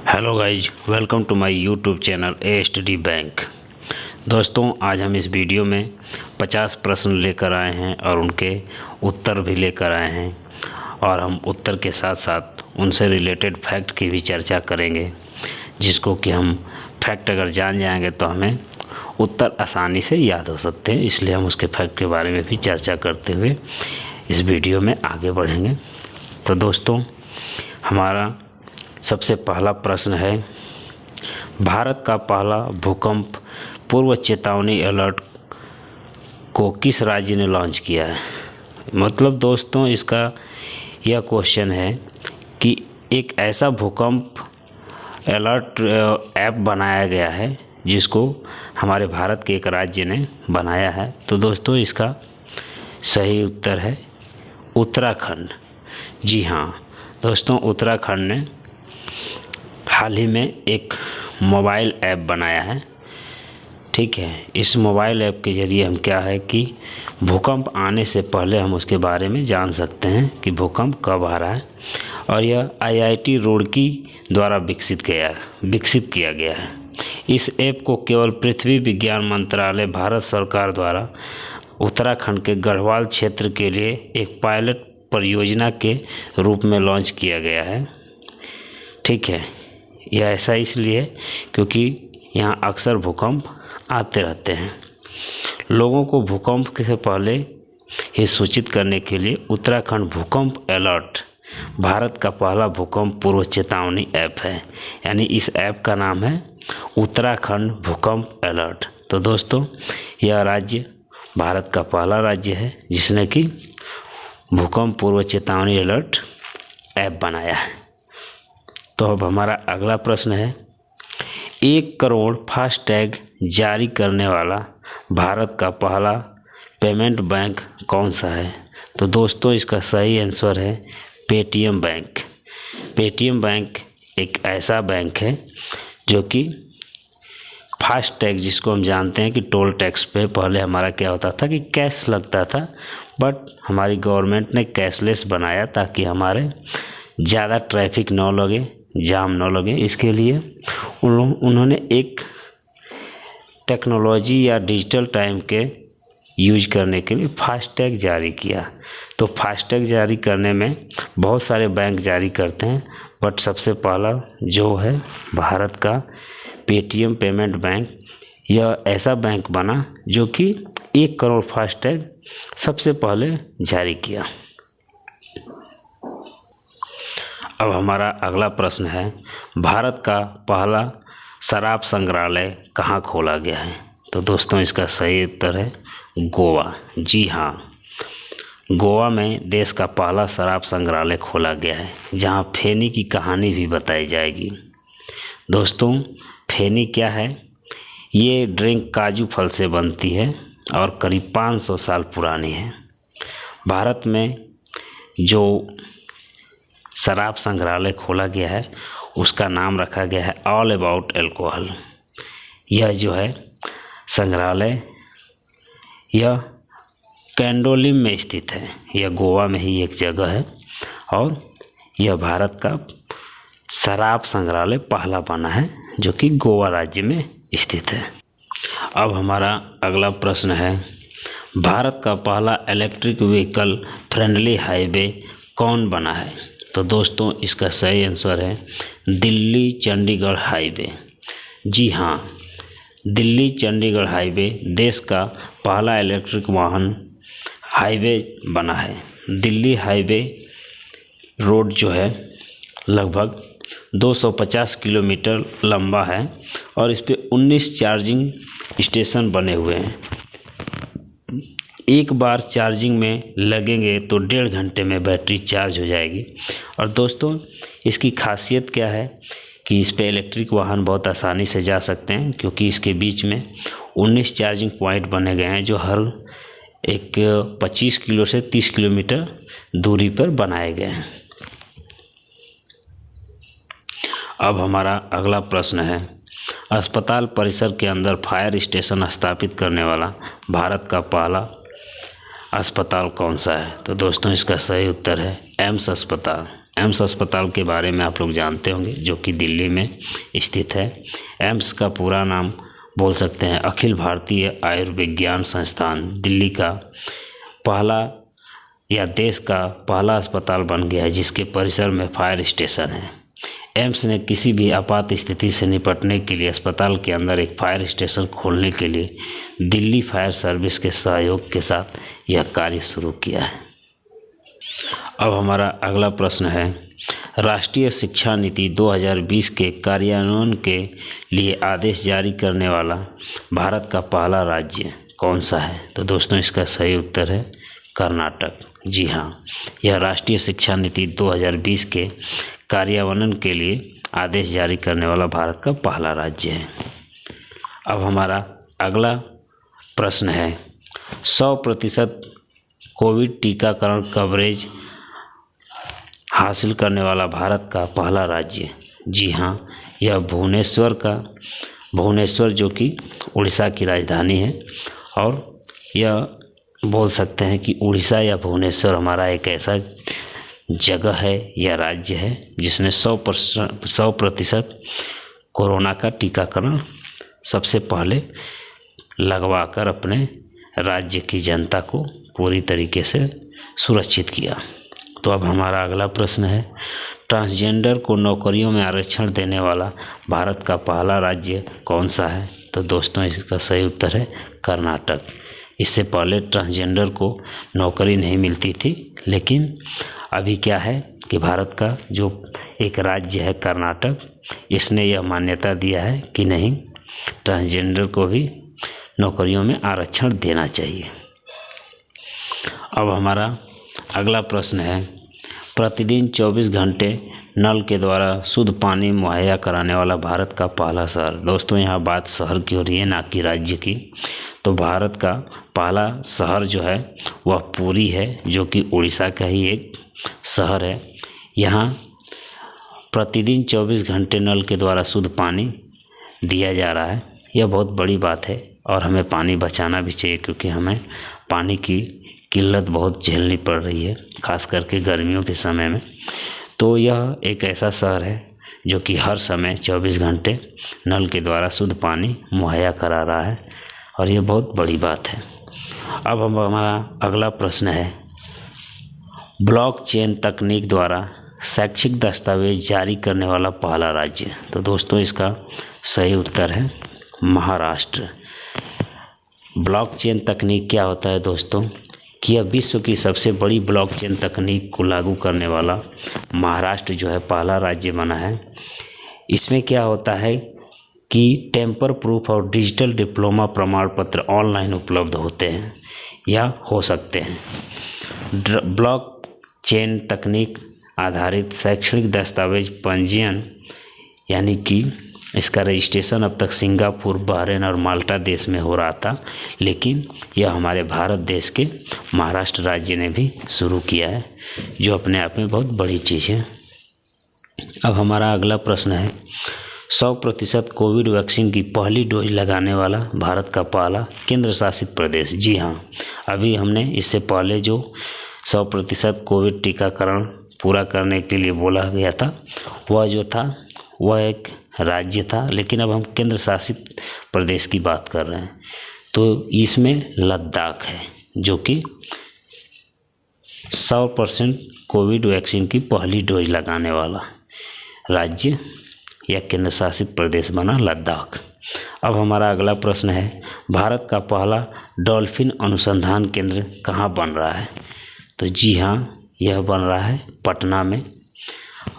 Hello guys, welcome to my YouTube channel a study bank. दोस्तों, आज हम इस वीडियो में 50 प्रश्न लेकर आए हैं और उनके उत्तर भी लेकर आए हैं, और हम उत्तर के साथ साथ उनसे रिलेटेड फैक्ट की भी चर्चा करेंगे, जिसको कि हम फैक्ट अगर जान जाएंगे तो हमें उत्तर आसानी से याद हो सकते हैं। इसलिए हम उसके फैक्ट के बारे में भी चर्चा करते हुए इस वीडियो में आगे बढ़ेंगे। तो दोस्तों, हमारा सबसे पहला प्रश्न है, भारत का पहला भूकंप पूर्व चेतावनी अलर्ट को किस राज्य ने लॉन्च किया है। मतलब दोस्तों, इसका यह क्वेश्चन है कि एक ऐसा भूकंप अलर्ट ऐप बनाया गया है जिसको हमारे भारत के एक राज्य ने बनाया है। तो दोस्तों, इसका सही उत्तर है उत्तराखंड। जी हाँ दोस्तों, उत्तराखंड ने हाल ही में एक मोबाइल ऐप बनाया है। ठीक है, इस मोबाइल ऐप के ज़रिए हम क्या है कि भूकंप आने से पहले हम उसके बारे में जान सकते हैं कि भूकंप कब आ रहा है, और यह IIT रुड़की द्वारा विकसित किया गया है। इस ऐप को केवल पृथ्वी विज्ञान मंत्रालय भारत सरकार द्वारा उत्तराखंड के गढ़वाल क्षेत्र के लिए एक पायलट परियोजना के रूप में लॉन्च किया गया है। ठीक है, यह ऐसा इसलिए क्योंकि यहाँ अक्सर भूकंप आते रहते हैं। लोगों को भूकंप से पहले ही सूचित करने के लिए उत्तराखंड भूकंप अलर्ट भारत का पहला भूकंप पूर्व चेतावनी ऐप है। यानी इस ऐप का नाम है उत्तराखंड भूकंप अलर्ट। तो दोस्तों, यह राज्य भारत का पहला राज्य है जिसने कि भूकंप पूर्व चेतावनी अलर्ट ऐप बनाया है। तो अब हमारा अगला प्रश्न है, 1 करोड़ फास्टैग जारी करने वाला भारत का पहला पेमेंट बैंक कौन सा है। तो दोस्तों, इसका सही आंसर है पेटीएम बैंक। पेटीएम बैंक एक ऐसा बैंक है जो कि फास्टैग, जिसको हम जानते हैं कि टोल टैक्स पे पहले हमारा क्या होता था कि कैश लगता था, बट हमारी गवर्नमेंट ने कैशलेस बनाया ताकि हमारे ज़्यादा ट्रैफिक न लगे, जाम न लगे। इसके लिए उन्होंने एक टेक्नोलॉजी या डिजिटल टाइम के यूज करने के लिए फास्टैग जारी किया। तो फास्टैग जारी करने में बहुत सारे बैंक जारी करते हैं, बट सबसे पहला जो है भारत का पेटीएम पेमेंट बैंक, यह ऐसा बैंक बना जो कि 1 करोड़ फास्टैग सबसे पहले जारी किया। अब हमारा अगला प्रश्न है, भारत का पहला शराब संग्रहालय कहाँ खोला गया है। तो दोस्तों, इसका सही उत्तर है गोवा। जी हाँ, गोवा में देश का पहला शराब संग्रहालय खोला गया है, जहाँ फेनी की कहानी भी बताई जाएगी। दोस्तों, फेनी क्या है? ये ड्रिंक काजू फल से बनती है और करीब 500 साल पुरानी है। भारत में जो शराब संग्रहालय खोला गया है उसका नाम रखा गया है ऑल अबाउट अल्कोहल। यह जो है संग्रहालय, यह कैंडोलिम में स्थित है। यह गोवा में ही एक जगह है और यह भारत का शराब संग्रहालय पहला बना है जो कि गोवा राज्य में स्थित है। अब हमारा अगला प्रश्न है, भारत का पहला इलेक्ट्रिक व्हीकल फ्रेंडली हाईवे कौन बना है। तो दोस्तों, इसका सही आंसर है दिल्ली चंडीगढ़ हाईवे। जी हाँ, दिल्ली चंडीगढ़ हाईवे देश का पहला इलेक्ट्रिक वाहन हाईवे बना है। दिल्ली हाईवे रोड जो है लगभग 250 किलोमीटर लंबा है और इस पे 19 चार्जिंग स्टेशन बने हुए हैं। एक बार चार्जिंग में लगेंगे तो 1.5 घंटे में बैटरी चार्ज हो जाएगी। और दोस्तों, इसकी खासियत क्या है कि इस पे इलेक्ट्रिक वाहन बहुत आसानी से जा सकते हैं, क्योंकि इसके बीच में 19 चार्जिंग पॉइंट बने गए हैं जो हर एक 25 किलो से 30 किलोमीटर दूरी पर बनाए गए हैं। अब हमारा अगला प्रश्न है, अस्पताल परिसर के अंदर फायर स्टेशन स्थापित करने वाला भारत का पहला अस्पताल कौन सा है। तो दोस्तों, इसका सही उत्तर है एम्स अस्पताल। एम्स अस्पताल के बारे में आप लोग जानते होंगे, जो कि दिल्ली में स्थित है। एम्स का पूरा नाम बोल सकते हैं अखिल भारतीय आयुर्विज्ञान संस्थान। दिल्ली का पहला या देश का पहला अस्पताल बन गया है जिसके परिसर में फायर स्टेशन है। एम्स ने किसी भी आपात स्थिति से निपटने के लिए अस्पताल के अंदर एक फायर स्टेशन खोलने के लिए दिल्ली फायर सर्विस के सहयोग के साथ यह कार्य शुरू किया है। अब हमारा अगला प्रश्न है, राष्ट्रीय शिक्षा नीति 2020 के कार्यान्वयन के लिए आदेश जारी करने वाला भारत का पहला राज्य कौन सा है? तो दोस्तों इसका सही उत्तर है कर्नाटक। जी हाँ, यह राष्ट्रीय शिक्षा नीति 2020 के कार्यान्वयन के लिए आदेश जारी करने वाला भारत का पहला राज्य है। अब हमारा अगला प्रश्न है, 100% कोविड टीकाकरण कवरेज हासिल करने वाला भारत का पहला राज्य। जी हाँ, यह भुवनेश्वर जो कि उड़ीसा की राजधानी है, और यह बोल सकते हैं कि उड़ीसा या भुवनेश्वर हमारा एक ऐसा जगह है या राज्य है जिसने 100% कोरोना का टीकाकरण सबसे पहले लगवाकर अपने राज्य की जनता को पूरी तरीके से सुरक्षित किया। तो अब हमारा अगला प्रश्न है, ट्रांसजेंडर को नौकरियों में आरक्षण देने वाला भारत का पहला राज्य कौन सा है? तो दोस्तों इसका सही उत्तर है कर्नाटक। इससे पहले ट्रांसजेंडर को नौकरी नहीं मिलती थी, लेकिन अभी क्या है कि भारत का जो एक राज्य है कर्नाटक, इसने यह मान्यता दिया है कि नहीं, ट्रांसजेंडर को भी नौकरियों में आरक्षण देना चाहिए। अब हमारा अगला प्रश्न है, प्रतिदिन 24 घंटे नल के द्वारा शुद्ध पानी मुहैया कराने वाला भारत का पहला शहर। दोस्तों यहाँ बात शहर की हो रही है, ना कि राज्य की। तो भारत का पहला शहर जो है वह पुरी है, जो कि उड़ीसा का ही एक शहर है। यहाँ प्रतिदिन 24 घंटे नल के द्वारा शुद्ध पानी दिया जा रहा है। यह बहुत बड़ी बात है और हमें पानी बचाना भी चाहिए, क्योंकि हमें पानी की किल्लत बहुत झेलनी पड़ रही है, खास करके गर्मियों के समय में। तो यह एक ऐसा शहर है जो कि हर समय 24 घंटे नल के द्वारा शुद्ध पानी मुहैया करा रहा है, और ये बहुत बड़ी बात है। अब हमारा अगला प्रश्न है, ब्लॉकचेन तकनीक द्वारा शैक्षिक दस्तावेज जारी करने वाला पहला राज्य। तो दोस्तों इसका सही उत्तर है महाराष्ट्र। ब्लॉकचेन तकनीक क्या होता है दोस्तों, कि यह विश्व की सबसे बड़ी ब्लॉकचेन तकनीक को लागू करने वाला महाराष्ट्र जो है पहला राज्य बना है। इसमें क्या होता है कि टेम्पर प्रूफ और डिजिटल डिप्लोमा प्रमाण पत्र ऑनलाइन उपलब्ध होते हैं या हो सकते हैं। ब्लॉकचेन तकनीक आधारित शैक्षणिक दस्तावेज पंजीयन यानी कि इसका रजिस्ट्रेशन अब तक सिंगापुर, बहरीन और माल्टा देश में हो रहा था, लेकिन यह हमारे भारत देश के महाराष्ट्र राज्य ने भी शुरू किया है, जो अपने आप में बहुत बड़ी चीज़ है। अब हमारा अगला प्रश्न है, 100% कोविड वैक्सीन की पहली डोज लगाने वाला भारत का पहला केंद्र शासित प्रदेश। जी हाँ, अभी हमने इससे पहले जो 100% कोविड टीकाकरण पूरा करने के लिए बोला गया था, वह जो था वह एक राज्य था, लेकिन अब हम केंद्र शासित प्रदेश की बात कर रहे हैं। तो इसमें लद्दाख है, जो कि 100% कोविड वैक्सीन की पहली डोज लगाने वाला राज्य या केंद्र शासित प्रदेश बना लद्दाख। अब हमारा अगला प्रश्न है, भारत का पहला डॉल्फिन अनुसंधान केंद्र कहाँ बन रहा है? तो जी हाँ, यह बन रहा है पटना में,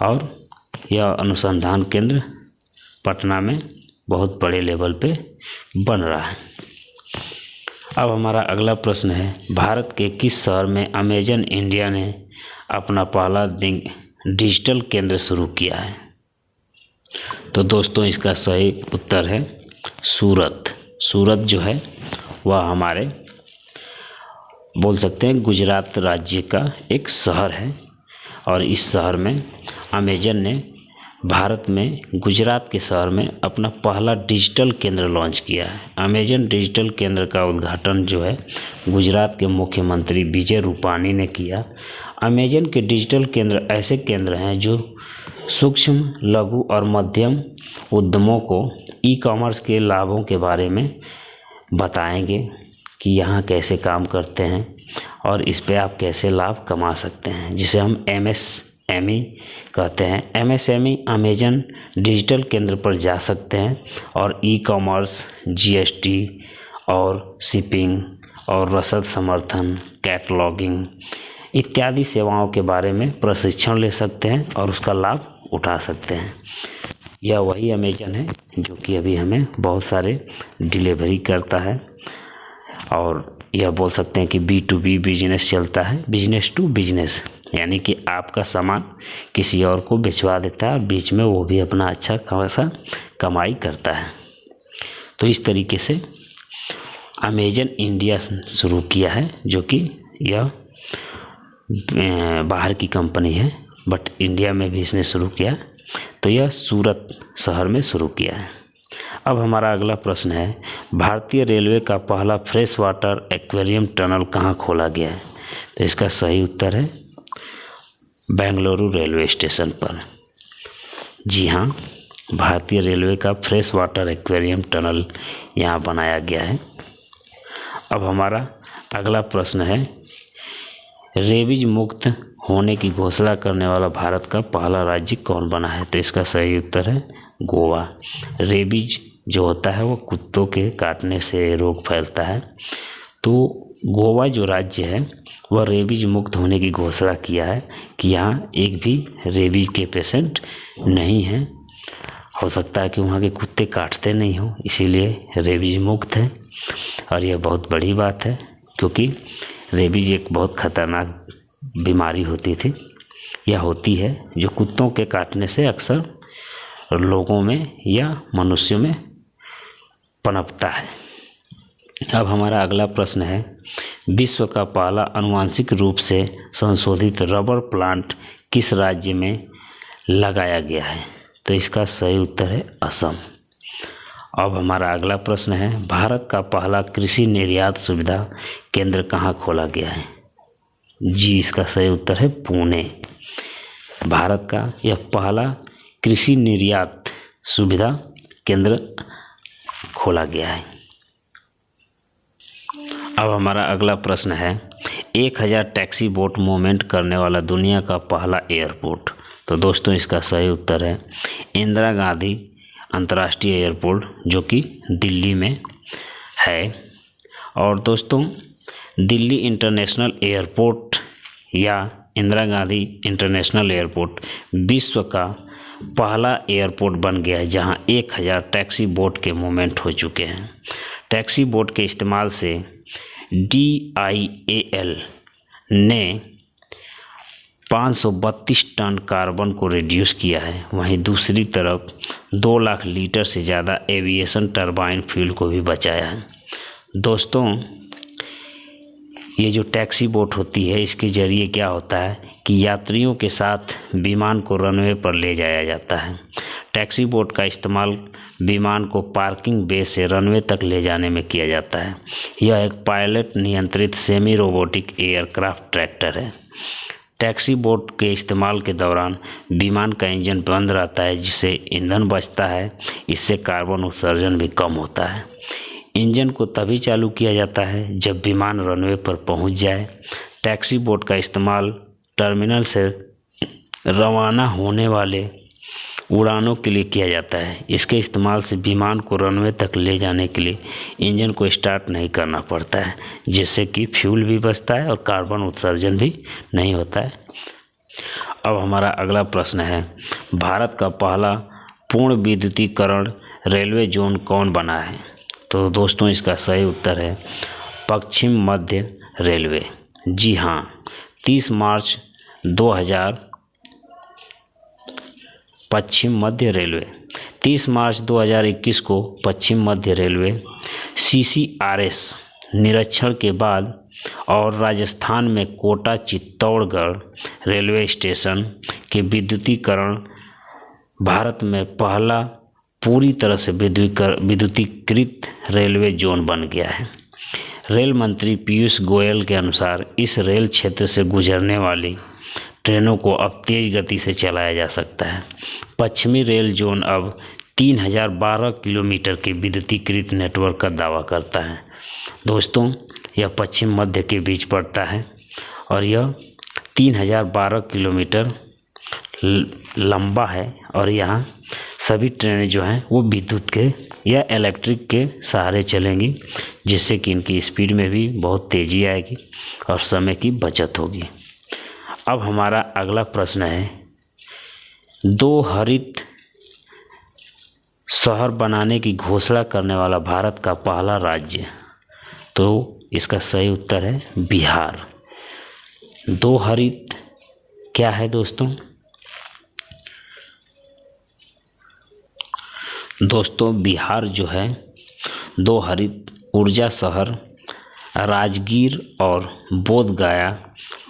और यह अनुसंधान केंद्र पटना में बहुत बड़े लेवल पे बन रहा है। अब हमारा अगला प्रश्न है, भारत के किस शहर में अमेजन इंडिया ने अपना पहला डिजिटल केंद्र शुरू किया है? तो दोस्तों इसका सही उत्तर है सूरत। सूरत जो है वह हमारे बोल सकते हैं गुजरात राज्य का एक शहर है, और इस शहर में अमेजन ने भारत में गुजरात के शहर में अपना पहला डिजिटल केंद्र लॉन्च किया है। अमेजन डिजिटल केंद्र का उद्घाटन जो है गुजरात के मुख्यमंत्री विजय रूपानी ने किया। अमेजन के डिजिटल केंद्र ऐसे केंद्र हैं जो सूक्ष्म, लघु और मध्यम उद्यमों को ई कॉमर्स के लाभों के बारे में बताएंगे कि यहाँ कैसे काम करते हैं और इस पे आप कैसे लाभ कमा सकते हैं, जिसे हम MSME कहते हैं। MSME अमेजन डिजिटल केंद्र पर जा सकते हैं और ई कॉमर्स, GST और शिपिंग और रसद समर्थन, कैटलॉगिंग इत्यादि सेवाओं के बारे में प्रशिक्षण ले सकते हैं और उसका लाभ उठा सकते हैं। यह वही अमेजन है जो कि अभी हमें बहुत सारे डिलीवरी करता है और यह बोल सकते हैं कि B2B बिजनेस चलता है, बिजनेस टू बिजनेस, यानी कि आपका सामान किसी और को भिजवा देता है और बीच में वो भी अपना अच्छा खासा कमाई करता है। तो इस तरीके से अमेजन इंडिया शुरू किया है, जो कि यह बाहर की कंपनी है बट इंडिया में भी इसने शुरू किया। तो यह सूरत शहर में शुरू किया है। अब हमारा अगला प्रश्न है, भारतीय रेलवे का पहला फ्रेश वाटर एक्वेरियम टनल कहाँ खोला गया है? तो इसका सही उत्तर है बेंगलुरु रेलवे स्टेशन पर। जी हाँ, भारतीय रेलवे का फ्रेश वाटर एक्वेरियम टनल यहाँ बनाया गया है। अब हमारा अगला प्रश्न है, रेबीज मुक्त होने की घोषणा करने वाला भारत का पहला राज्य कौन बना है? तो इसका सही उत्तर है गोवा। रेबीज जो होता है वो कुत्तों के काटने से रोग फैलता है, तो गोवा जो राज्य है वह रेबीज मुक्त होने की घोषणा किया है कि यहाँ एक भी रेबीज के पेशेंट नहीं हैं। हो सकता है कि वहाँ के कुत्ते काटते नहीं हो, इसीलिए रेबीज मुक्त है और यह बहुत बड़ी बात है, क्योंकि रेबीज एक बहुत खतरनाक बीमारी होती थी या होती है, जो कुत्तों के काटने से अक्सर लोगों में या मनुष्यों में पनपता है। अब हमारा अगला प्रश्न है, विश्व का पहला आनुवांशिक रूप से संशोधित रबर प्लांट किस राज्य में लगाया गया है? तो इसका सही उत्तर है असम। अब हमारा अगला प्रश्न है, भारत का पहला कृषि निर्यात सुविधा केंद्र कहाँ खोला गया है? जी, इसका सही उत्तर है पुणे। भारत का यह पहला कृषि निर्यात सुविधा केंद्र खोला गया है। अब हमारा अगला प्रश्न है, 1000 टैक्सी बोट मूवमेंट करने वाला दुनिया का पहला एयरपोर्ट। तो दोस्तों इसका सही उत्तर है इंदिरा गांधी अंतर्राष्ट्रीय एयरपोर्ट, जो कि दिल्ली में है। और दोस्तों दिल्ली इंटरनेशनल एयरपोर्ट या इंदिरा गांधी इंटरनेशनल एयरपोर्ट विश्व का पहला एयरपोर्ट बन गया है जहां 1000 टैक्सी बोट के मूवमेंट हो चुके हैं। टैक्सी बोट के इस्तेमाल से DIAL ने 532 टन कार्बन को रिड्यूस किया है। वहीं दूसरी तरफ 2 लाख लीटर से ज़्यादा एविएशन टरबाइन फ्यूल को भी बचाया है। दोस्तों ये जो टैक्सी बोट होती है, इसके ज़रिए क्या होता है कि यात्रियों के साथ विमान को रनवे पर ले जाया जाता है। टैक्सी बोट का इस्तेमाल विमान को पार्किंग बे से रनवे तक ले जाने में किया जाता है। यह एक पायलट नियंत्रित सेमी रोबोटिक एयरक्राफ्ट ट्रैक्टर है। टैक्सी बोट के इस्तेमाल के दौरान विमान का इंजन बंद रहता है, जिससे ईंधन बचता है। इससे कार्बन उत्सर्जन भी कम होता है। इंजन को तभी चालू किया जाता है जब विमान रनवे पर पहुंच जाए। टैक्सी बोट का इस्तेमाल टर्मिनल से रवाना होने वाले उड़ानों के लिए किया जाता है। इसके इस्तेमाल से विमान को रनवे तक ले जाने के लिए इंजन को स्टार्ट नहीं करना पड़ता है, जिससे कि फ्यूल भी बचता है और कार्बन उत्सर्जन भी नहीं होता है। अब हमारा अगला प्रश्न है, भारत का पहला पूर्ण विद्युतीकरण रेलवे जोन कौन बना है? तो दोस्तों इसका सही उत्तर है पश्चिम मध्य रेलवे। जी हाँ, 30 मार्च 2000 पश्चिम मध्य रेलवे 30 मार्च 2021 को पश्चिम मध्य रेलवे CCRS निरीक्षण के बाद और राजस्थान में कोटा चित्तौड़गढ़ रेलवे स्टेशन के विद्युतीकरण भारत में पहला पूरी तरह से विद्युतीकृत रेलवे जोन बन गया है। रेल मंत्री पीयूष गोयल के अनुसार इस रेल क्षेत्र से गुजरने वाली ट्रेनों को अब तेज़ गति से चलाया जा सकता है। पश्चिमी रेल जोन अब 3012 किलोमीटर के विद्युतीकृत नेटवर्क का दावा करता है। दोस्तों, यह पश्चिम मध्य के बीच पड़ता है और यह 3012 किलोमीटर लंबा है और यहाँ सभी ट्रेनें जो हैं वो विद्युत के या इलेक्ट्रिक के सहारे चलेंगी, जिससे कि इनकी स्पीड में भी बहुत तेज़ी आएगी और समय की बचत होगी। अब हमारा अगला प्रश्न है, 2 हरित शहर बनाने की घोषणा करने वाला भारत का पहला राज्य, तो इसका सही उत्तर है बिहार। 2 हरित क्या है दोस्तों? बिहार जो है 2 हरित ऊर्जा शहर राजगीर और बोधगया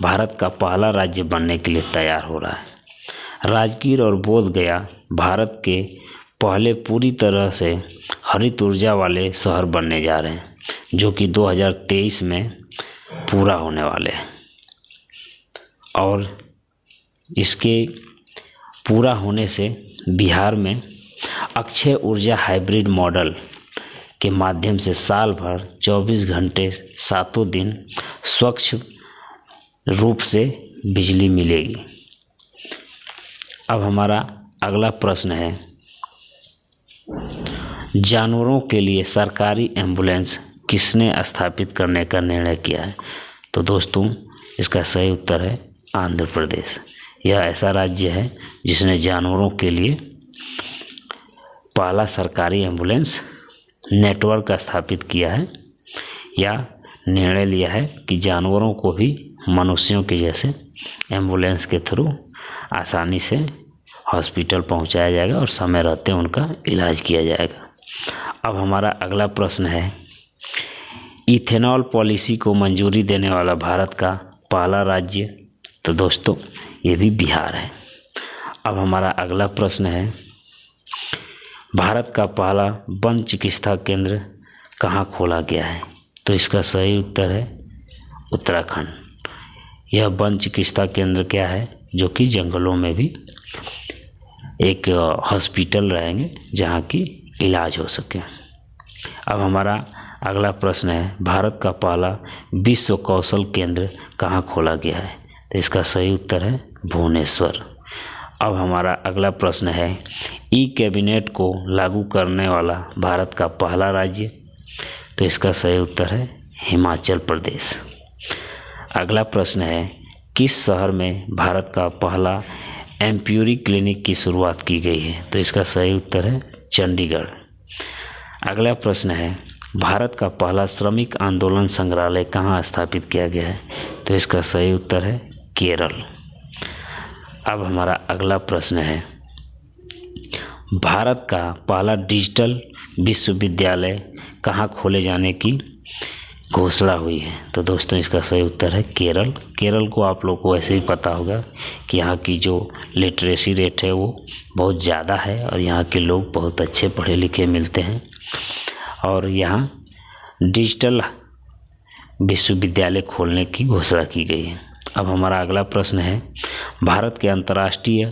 भारत का पहला राज्य बनने के लिए तैयार हो रहा है। राजगीर और बोधगया भारत के पहले पूरी तरह से हरित ऊर्जा वाले शहर बनने जा रहे हैं, जो कि 2023 में पूरा होने वाले हैं। और इसके पूरा होने से बिहार में अक्षय ऊर्जा हाइब्रिड मॉडल के माध्यम से साल भर 24 घंटे 7 दिन स्वच्छ रूप से बिजली मिलेगी। अब हमारा अगला प्रश्न है, जानवरों के लिए सरकारी एम्बुलेंस किसने स्थापित करने का निर्णय किया है? तो दोस्तों, इसका सही उत्तर है आंध्र प्रदेश। यह ऐसा राज्य है जिसने जानवरों के लिए पहला सरकारी एम्बुलेंस नेटवर्क स्थापित किया है या निर्णय लिया है कि जानवरों को भी मनुष्यों के जैसे एम्बुलेंस के थ्रू आसानी से हॉस्पिटल पहुंचाया जाएगा और समय रहते उनका इलाज किया जाएगा। अब हमारा अगला प्रश्न है, इथेनॉल पॉलिसी को मंजूरी देने वाला भारत का पहला राज्य, तो दोस्तों ये भी बिहार है। अब हमारा अगला प्रश्न है, भारत का पहला वन चिकित्सा केंद्र कहाँ खोला गया है? तो इसका सही उत्तर है उत्तराखंड। यह वन चिकित्सा केंद्र क्या है? जो कि जंगलों में भी एक हॉस्पिटल रहेंगे जहाँ की इलाज हो सके। अब हमारा अगला प्रश्न है, भारत का पहला विश्व कौशल केंद्र कहाँ खोला गया है? तो इसका सही उत्तर है भुवनेश्वर। अब हमारा अगला प्रश्न है, ई कैबिनेट को लागू करने वाला भारत का पहला राज्य, तो इसका सही उत्तर है हिमाचल प्रदेश। अगला प्रश्न है, किस शहर में भारत का पहला एम्प्यूरी क्लिनिक की शुरुआत की गई है? तो इसका सही उत्तर है चंडीगढ़। अगला प्रश्न है, भारत का पहला श्रमिक आंदोलन संग्रहालय कहाँ स्थापित किया गया है? तो इसका सही उत्तर है केरल। अब हमारा अगला प्रश्न है, भारत का पहला डिजिटल विश्वविद्यालय कहाँ खोले जाने की घोषणा हुई है? तो दोस्तों इसका सही उत्तर है केरल। केरल को आप लोग को ऐसे ही पता होगा कि यहाँ की जो लिटरेसी रेट है वो बहुत ज़्यादा है और यहाँ के लोग बहुत अच्छे पढ़े लिखे मिलते हैं और यहाँ डिजिटल विश्वविद्यालय खोलने की घोषणा की गई है। अब हमारा अगला प्रश्न है, भारत के अंतर्राष्ट्रीय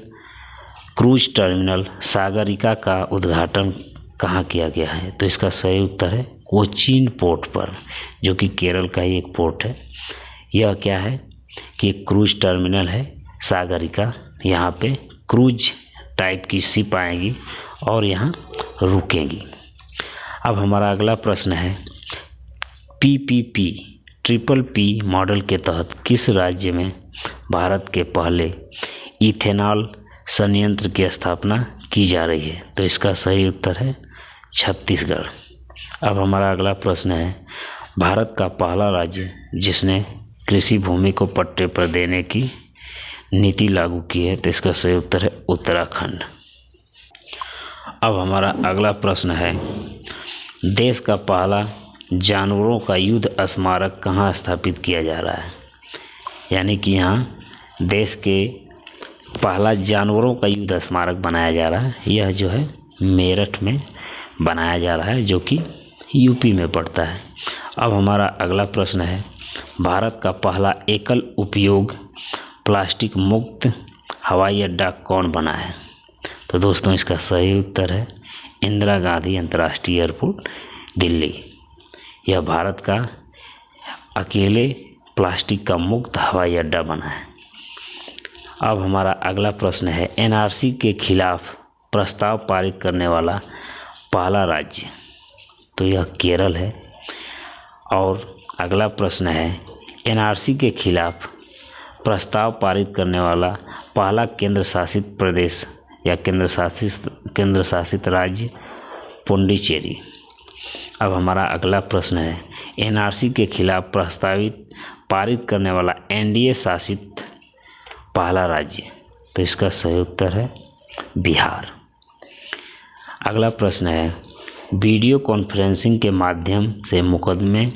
क्रूज टर्मिनल सागरिका का उद्घाटन कहाँ किया गया है? तो इसका सही उत्तर है कोचीन पोर्ट पर, जो कि केरल का ही एक पोर्ट है। यह क्या है कि एक क्रूज टर्मिनल है सागरिका, यहाँ पे क्रूज टाइप की शिप आएंगी और यहाँ रुकेंगी। अब हमारा अगला प्रश्न है, PPP ट्रिपल P मॉडल के तहत किस राज्य में भारत के पहले इथेनॉल संयंत्र की स्थापना की जा रही है? तो इसका सही उत्तर है छत्तीसगढ़। अब हमारा अगला प्रश्न है, भारत का पहला राज्य जिसने कृषि भूमि को पट्टे पर देने की नीति लागू की है? तो इसका सही उत्तर है उत्तराखंड। अब हमारा अगला प्रश्न है, देश का पहला जानवरों का युद्ध स्मारक कहाँ स्थापित किया जा रहा है? यानी कि यहाँ देश के पहला जानवरों का युद्ध स्मारक बनाया जा रहा है। यह जो है मेरठ में बनाया जा रहा है, जो कि यूपी में पड़ता है। अब हमारा अगला प्रश्न है, भारत का पहला एकल उपयोग प्लास्टिक मुक्त हवाई अड्डा कौन बनाए? तो दोस्तों इसका सही उत्तर है इंदिरा गांधी अंतर्राष्ट्रीय एयरपोर्ट दिल्ली। यह भारत का अकेले प्लास्टिक का मुक्त हवाई अड्डा बना है। अब हमारा अगला प्रश्न है एनआरसी के खिलाफ प्रस्ताव पारित करने वाला पहला राज्य, तो यह केरल है। और अगला प्रश्न है एनआरसी के खिलाफ प्रस्ताव पारित करने वाला पहला केंद्र शासित प्रदेश या केंद्र शासित राज्य पुडुचेरी। अब हमारा अगला प्रश्न है एनआरसी के खिलाफ प्रस्तावित पारित करने वाला एनडीए शासित पहला राज्य, तो इसका सही उत्तर है बिहार। अगला प्रश्न है वीडियो कॉन्फ्रेंसिंग के माध्यम से मुकदमे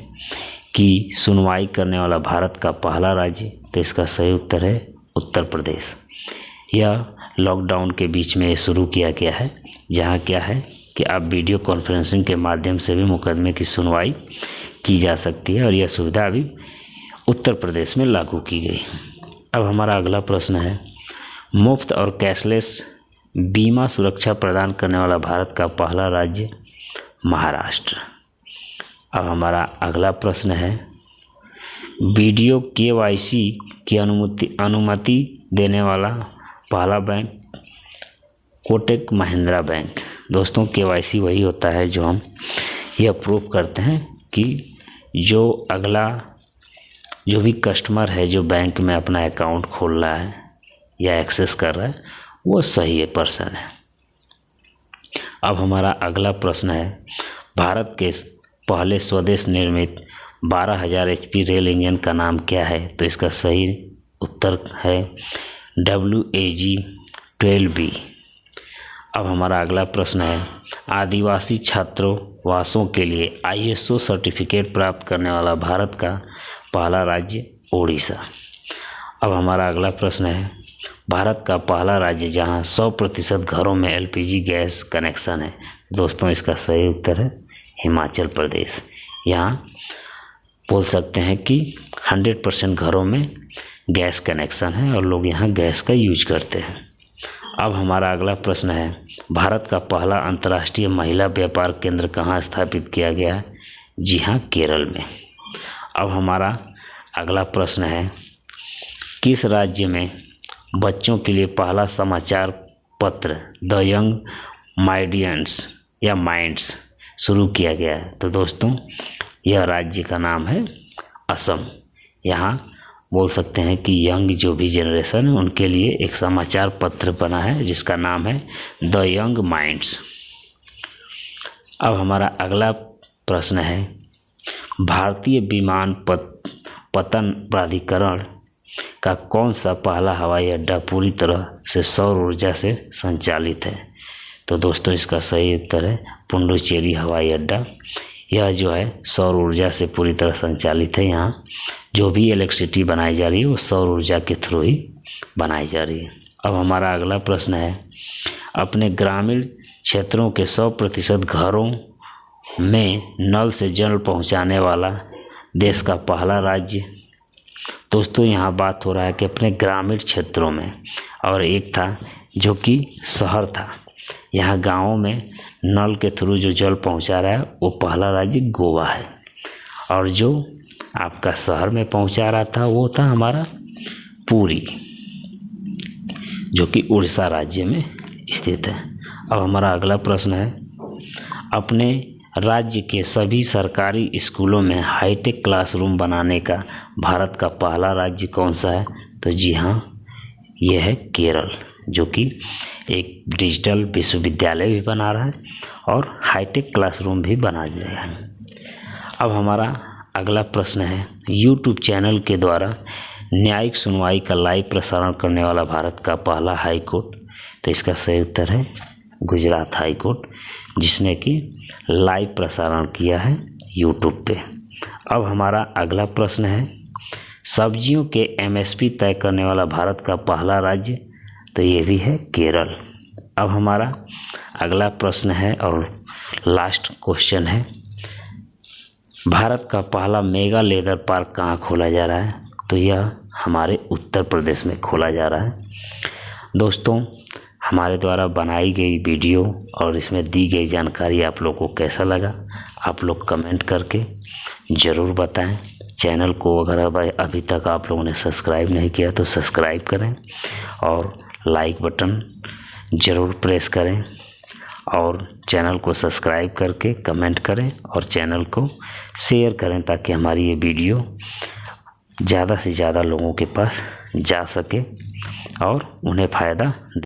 की सुनवाई करने वाला भारत का पहला राज्य, तो इसका सही उत्तर है उत्तर प्रदेश। यह लॉकडाउन के बीच में शुरू किया गया है, जहां क्या है कि अब वीडियो कॉन्फ्रेंसिंग के माध्यम से भी मुकदमे की सुनवाई की जा सकती है और यह सुविधा अभी उत्तर प्रदेश में लागू की गई। अब हमारा अगला प्रश्न है मुफ्त और कैशलेस बीमा सुरक्षा प्रदान करने वाला भारत का पहला राज्य महाराष्ट्र। अब हमारा अगला प्रश्न है वीडियो केवाईसी की अनुमति देने वाला पहला बैंक कोटक महिंद्रा बैंक। दोस्तों केवाईसी वही होता है जो हम यह प्रूव करते हैं कि जो भी कस्टमर है जो बैंक में अपना अकाउंट खोल रहा है या एक्सेस कर रहा है वो सही है पर्सन है। अब हमारा अगला प्रश्न है भारत के पहले स्वदेश निर्मित 12,000 HP रेल इंजन का नाम क्या है? तो इसका सही उत्तर है WAG-12B। अब हमारा अगला प्रश्न है आदिवासी छात्रावासों के लिए ISO सर्टिफिकेट प्राप्त करने वाला भारत का पहला राज्य ओडिशा। अब हमारा अगला प्रश्न है भारत का पहला राज्य जहां 100% घरों में LPG गैस कनेक्शन है। दोस्तों इसका सही उत्तर है हिमाचल प्रदेश। यहाँ बोल सकते हैं कि 100% घरों में गैस कनेक्शन है और लोग यहाँ गैस का यूज करते हैं। अब हमारा अगला प्रश्न है भारत का पहला अंतर्राष्ट्रीय महिला व्यापार केंद्र कहाँ स्थापित किया गया है? जी हाँ, केरल में। अब हमारा अगला प्रश्न है किस राज्य में बच्चों के लिए पहला समाचार पत्र द यंग माइडियंस या माइंड्स शुरू किया गया है? तो दोस्तों यह राज्य का नाम है असम। यहाँ बोल सकते हैं कि यंग जो भी जनरेशन है उनके लिए एक समाचार पत्र बना है जिसका नाम है द यंग माइंड्स। अब हमारा अगला प्रश्न है भारतीय विमान पतन प्राधिकरण का कौन सा पहला हवाई अड्डा पूरी तरह से सौर ऊर्जा से संचालित है? तो दोस्तों इसका सही उत्तर है पुडुचेरी हवाई अड्डा। यह जो है सौर ऊर्जा से पूरी तरह संचालित है। यहाँ जो भी इलेक्ट्रिसिटी बनाई जा रही है वो सौर ऊर्जा के थ्रू ही बनाई जा रही है। अब हमारा अगला प्रश्न है अपने ग्रामीण क्षेत्रों के 100% घरों में नल से जल पहुंचाने वाला देश का पहला राज्य। दोस्तों यहाँ बात हो रहा है कि अपने ग्रामीण क्षेत्रों में, और एक था जो कि शहर था। यहाँ गाँवों में नल के थ्रू जो जल पहुंचा रहा है वो पहला राज्य गोवा है, और जो आपका शहर में पहुंचा रहा था वो था हमारा पुरी जो कि उड़ीसा राज्य में स्थित है। अब हमारा अगला प्रश्न है अपने राज्य के सभी सरकारी स्कूलों में हाईटेक क्लासरूम बनाने का भारत का पहला राज्य कौन सा है? तो जी हाँ, यह है केरल, जो कि एक डिजिटल विश्वविद्यालय भी बना रहा है और हाईटेक क्लासरूम भी बना रहा है। अब हमारा अगला प्रश्न है यूट्यूब चैनल के द्वारा न्यायिक सुनवाई का लाइव प्रसारण करने वाला भारत का पहला हाई कोर्ट। तो इसका सही उत्तर है गुजरात हाई कोर्ट, जिसने कि लाइव प्रसारण किया है यूट्यूब पे। अब हमारा अगला प्रश्न है सब्जियों के MSP तय करने वाला भारत का पहला राज्य। तो ये भी है केरल। अब हमारा अगला प्रश्न है और लास्ट क्वेश्चन है भारत का पहला मेगा लेदर पार्क कहाँ खोला जा रहा है? तो यह हमारे उत्तर प्रदेश में खोला जा रहा है। दोस्तों, हमारे द्वारा बनाई गई वीडियो और इसमें दी गई जानकारी आप लोग को कैसा लगा, आप लोग कमेंट करके ज़रूर बताएं। चैनल को अगर अभी तक आप लोगों ने सब्सक्राइब नहीं किया तो सब्सक्राइब करें और लाइक बटन ज़रूर प्रेस करें और चैनल को सब्सक्राइब करके कमेंट करें और चैनल को शेयर करें ताकि हमारी ये वीडियो ज़्यादा से ज़्यादा लोगों के पास जा सके और उन्हें फ़ायदा